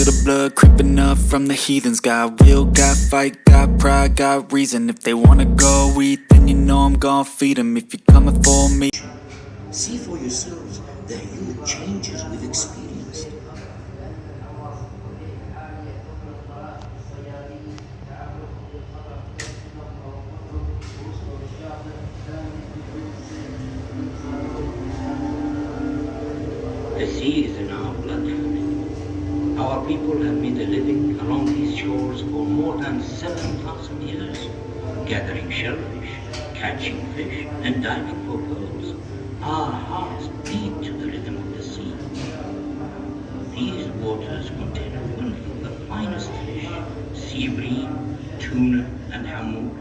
the blood creeping up from the heathens. Got will, got fight, got pride, got reason. If they wanna go eat, then you know I'm gon' feed them. If you're coming for me, see for yourselves the huge changes we've experienced. The sea is in our blood family. Our people have made a living along these shores for more than 7,000 years, gathering shellfish, catching fish, and diving for pearls. Our hearts beat to the rhythm of the sea. These waters contain only the finest fish, sea bream, tuna, and hammock.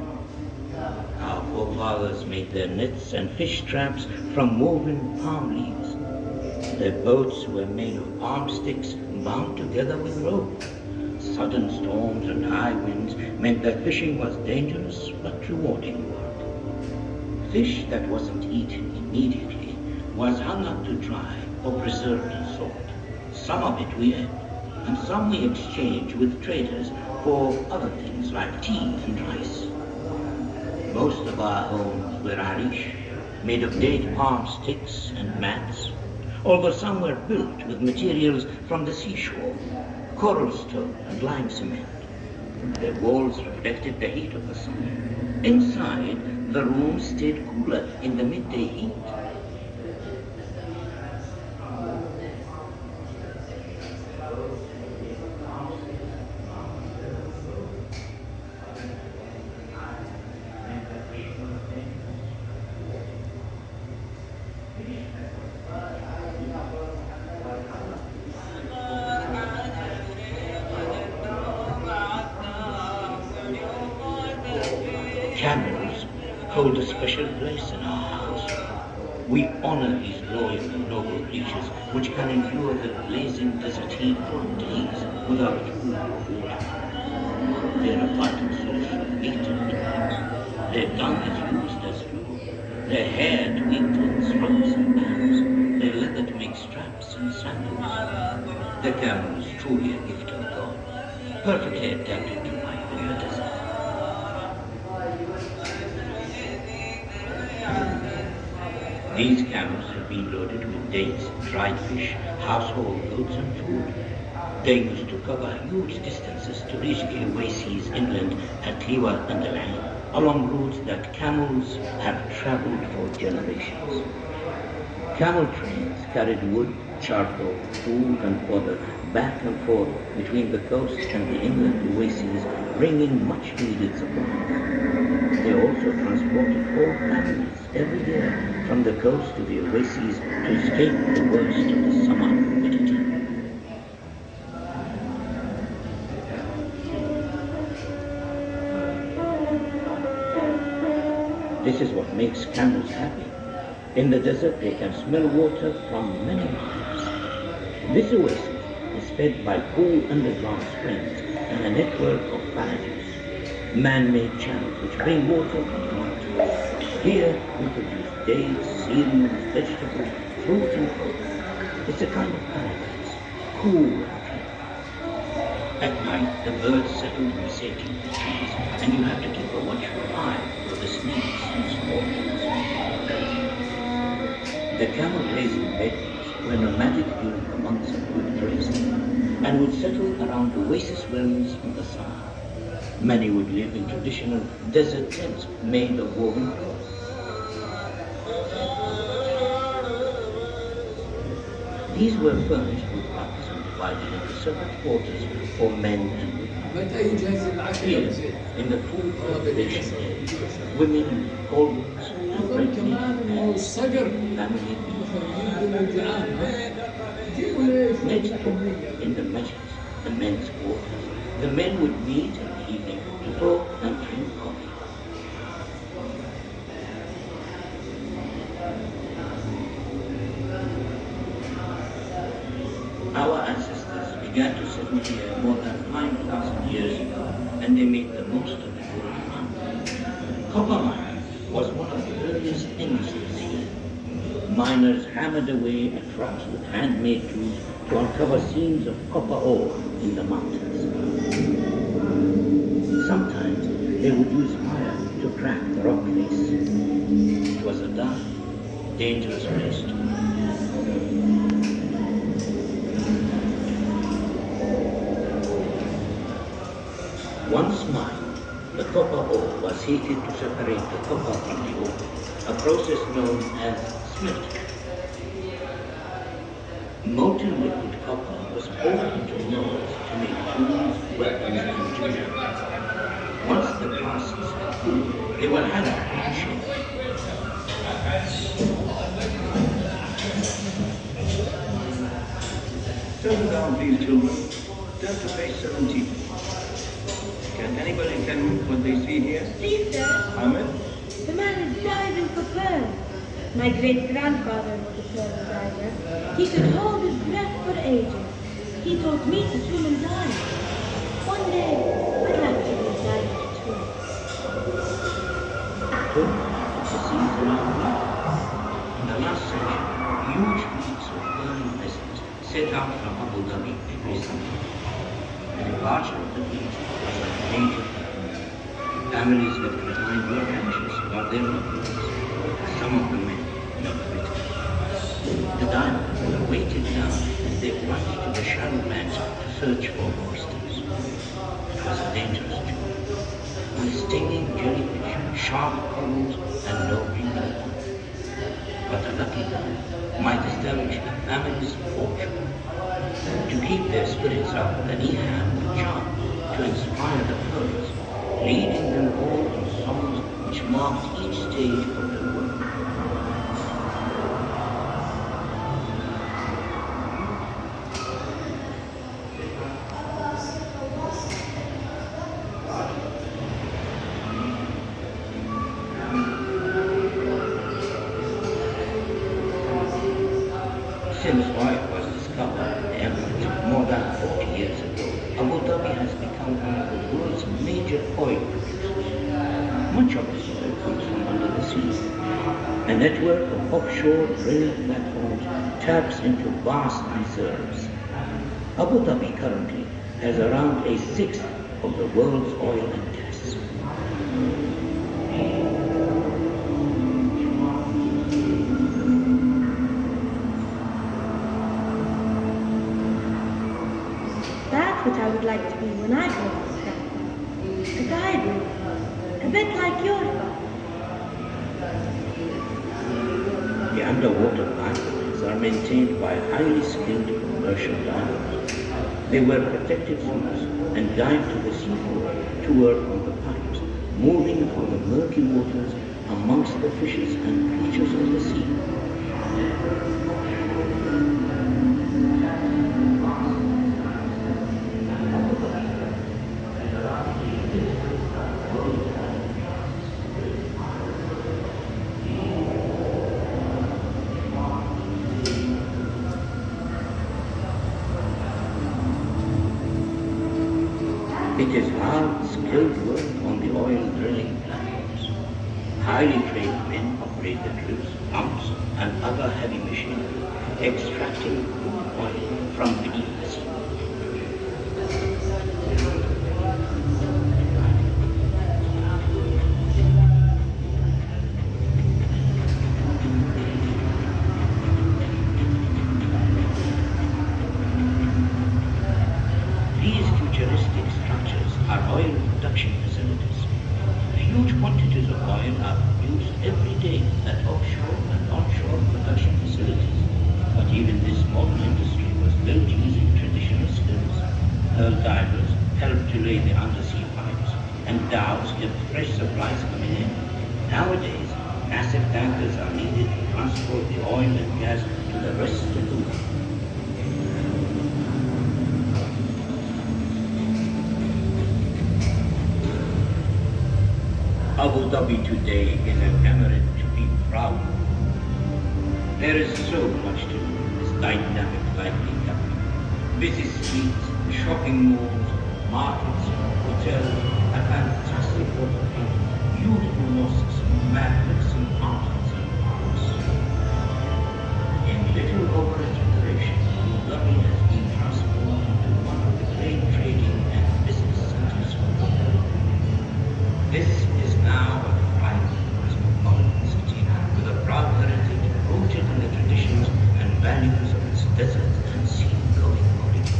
Our forefathers made their nets and fish traps from woven palm leaves. Their boats were made of palm sticks bound together with rope. Sudden storms and high winds meant that fishing was dangerous but rewarding work. Fish that wasn't eaten immediately was hung up to dry or preserved in salt. Some of it we ate, and some we exchanged with traders for other things like tea and rice. Most of our homes were arish, made of date palm sticks and mats, although some were built with materials from the seashore, coral stone and lime cement. Their walls reflected the heat of the sun. Inside, the rooms stayed cooler in the midday heat. Camels hold a special place in our house. We honor these loyal and noble creatures which can endure the blazing desert heat for days without food or water. They are a vital source of meat and drink. Their dung is used as fuel, their hair to eat clothes, ropes and bags, their leather to make straps and sandals. The camel is truly a gift of God, perfectly adapted to life in the desert. These camels have been loaded with dates, dried fish, household goods and food. They used to cover huge distances to reach the oases inland at Khalifa and Dhabi, along routes that camels have traveled for generations. Camel trains carried wood, charcoal, food and fodder back and forth between the coast and the inland oases, bringing much needed supplies. They also transported whole families every year from the coast to the oases to escape the worst of the summer humidity. This is what makes camels happy. In the desert, they can smell water from many miles. This oasis is fed by cool underground springs and a network of barrages, man-made channels which bring water from the mountains. Here, we produce dates, cereals, vegetables, fruit and fruit. It's a kind of paradise, cool and clean. At night, the birds settle in the shade of the trees, and you have to keep a watchful eye for the snakes and scorpions. The camel-grazing Bedouins were nomadic during the months of good grazing and would settle around oasis wells in the summer. Many would live in traditional desert tents made of woven cloth. These were furnished with huts and divided into separate quarters for men and women. Here, in the food cultivation area, women hold and bread meat and family meat. Next door, in the masjid, the men's quarters, the men would meet in the evening to talk and drink coffee. Our ancestors began to settle here more than 5,000 years ago, and they made the most of the gold mine. Copper mining was one of the earliest industries here. Miners hammered away at rocks with handmade tools to uncover seams of copper ore in the mountains. Sometimes they would use fire to crack the rock face. It was a dark, dangerous place too. Once mined, the copper ore was heated to separate the copper from the ore, a process known as smelting. Molten liquid copper was poured into molds to make tools, weapons, and jewelry. Once the castings had cooled, they were hammered into shape. Turn down, please, children. Turn to page 17. Can anybody tell me what they see here? Please, sir. Ahmed? The man is diving for pearls. My great-grandfather was a pearl diver. He could hold his breath for ages. He taught me to swim and dive. One day, I'd like to be a diver too. The seas around me. In the last century, huge fleets of pearl vessels set out from Abu Dhabi every summer. The departure of the fleet was like a major event. Families left behind were anxious about their loved ones. Some of the men never returned. The divers were weighted down as they plunged to the shallow lands to search for oysters. It was a dangerous job. With stinging jellyfish, sharp corals, and no breathing water. But a lucky diver might establish a family's fortune. To keep their spirits up, the Niham would chant to inspire the pearls, leading them all in songs which marked each stage of their work. Since oil was discovered in the Emirates more than 40 years ago, Abu Dhabi has become one of the world's major oil producers. Much of this oil comes from under the sea. A network of offshore drilling platforms taps into vast reserves. Abu Dhabi currently has around a sixth of the world's oil and gas. That's what I would like to be when I grow up. A diver. A bit like your father. The underwater pipelines are maintained by highly skilled commercial divers. They wear protective suits and dive to the seafloor to work on the pipes, moving through the murky waters amongst the fishes and creatures of the sea. It is hard, skilled work on the oil drilling platforms. Highly trained men operate the drills, pumps, and other heavy machinery, extracting crude oil from beneath the sea. These futuristic structures are oil production facilities. Huge quantities of oil are produced every day at offshore and onshore production facilities. But even this modern industry was built using traditional skills. Pearl divers helped to lay the undersea pipes, and dhows kept fresh supplies coming in. Nowadays, massive tankers are needed to transport the oil and gas to the rest of the world. Abu Dhabi today is an emirate to be proud of. There is so much to do in this dynamic, lively country. Busy streets, shopping malls, markets, hotels, a fantastic waterfront, beautiful mosques, magnificent mountains and parks. In little over a generation, Abu Dhabi has values of its desert and sea-going origins.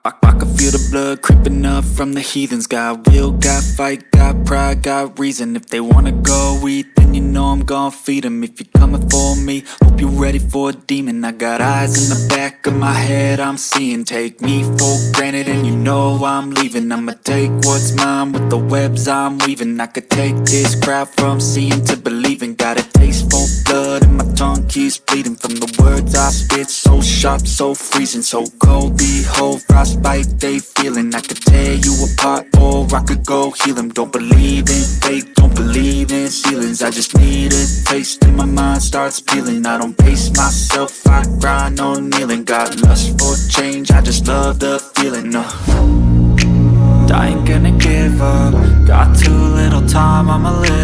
I can feel the blood creeping up from the heathens. Got will, got fight, got pride, got reason. If they wanna go eat, then you know I'm gon' feed them. If you're coming for me, hope you're ready for a demon. I got eyes in the back of my head, I'm seeing. Take me for granted and you know I'm leaving. I'ma take what's mine with the webs I'm weaving. I could take this crowd from seeing to believing. Got a taste for blood and my tongue keeps bleeding from the words I spit. So sharp, so freezing, so cold. Behold, frostbite they feeling. I could tear you apart or I could go heal them. Don't believe in fate, don't believe in ceilings. I just need a taste and my mind starts peeling. I don't pace myself, I grind on kneeling. Got lust for change, I just love the feeling. I ain't gonna give up. Got too little time, I'ma live